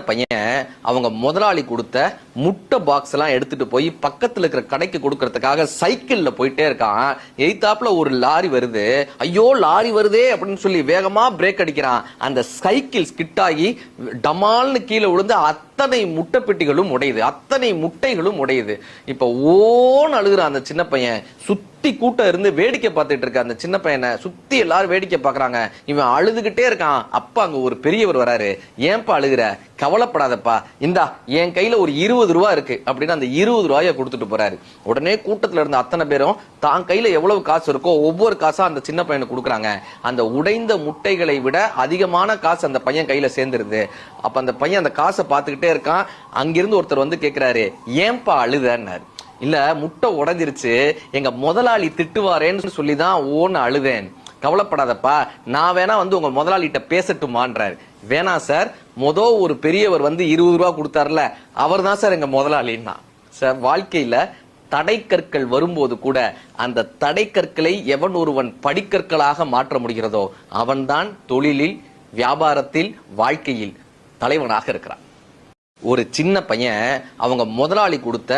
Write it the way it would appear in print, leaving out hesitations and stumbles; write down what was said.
பையன் அவங்க முதலாளி கொடுத்த முட்டை பாக்ஸ் எல்லாம் எடுத்துட்டு போய் பக்கத்துல இருக்கிற கடைக்கு கொடுக்கறதுக்காக சைக்கிள்ல போயிட்டே இருக்கான். எய்தாப்புல ஒரு லாரி வருது. ஐயோ லாரி வருதே அப்படின்னு சொல்லி வேகமா பிரேக் அடிக்கிறான். அந்த சைக்கிள் ஸ்கிட் ஆகி டமால்னு கீழே விழுந்து அத்தனை முட்டை பெட்டிகளும் உடையுது, அத்தனை முட்டைகளும் உடையுது. இப்ப ஓன்னு அழுகுற அந்த சின்ன பையன், சுத்தி கூட்டம் இருந்து வேடிக்கை பார்த்துட்டு இருக்க அந்த சின்ன பையனை சுத்தி எல்லாரும் வேடிக்கை பாக்குறாங்க. இவன் அழுதுகிட்டே இருக்கான். அப்பா அங்க ஒரு பெரியவர் வராரு. ஏன்பா அழுகுற? கவலைப்படாதப்பா, இந்தா என் கையில ஒரு 20 ரூபா இருக்கு அப்படின்னு அந்த 20 ரூபாய கொடுத்துட்டு போறாரு. உடனே கூட்டத்துல இருந்த அத்தனை பேரும் தான் கையில எவ்வளவு காசு இருக்கோ ஒவ்வொரு காசா அந்த சின்ன பையனுக்கு கொடுக்குறாங்க. அந்த உடைந்த முட்டைகளை விட அதிகமான காசு அந்த பையன் கையில சேர்ந்துருது. அப்ப அந்த பையன் அந்த காசை பார்த்துக்கிட்டே இருக்கான். அங்கிருந்து ஒருத்தர் வந்து கேக்குறாரு, ஏன்பா அழுதன்னாரு. இல்ல, முட்டை உடைஞ்சிருச்சு, எங்க முதலாளி திட்டுவாரேன்னு சொல்லிதான் ஓன்னு அழுதேன். கவலைப்படாதப்பா, நான் வேணா வந்து உங்க முதலாளிகிட்ட பேசட்டுமான்றாரு. வேணாம் சார், ஒரு பெரியவர் வந்து 20 ரூபா கொடுத்தாருல, அவர் தான் சார் எங்க முதலாளின்னா. சார், வாழ்க்கையில தடைக்கற்கள் வரும்போது கூட அந்த தடைக்கற்களை எவன் ஒருவன் படிக்கற்களாக மாற்ற முடிகிறதோ அவன்தான் தொழிலில், வியாபாரத்தில், வாழ்க்கையில் தலைவனாக இருக்கிறான். ஒரு சின்ன பையன் அவங்க முதலாளி கொடுத்த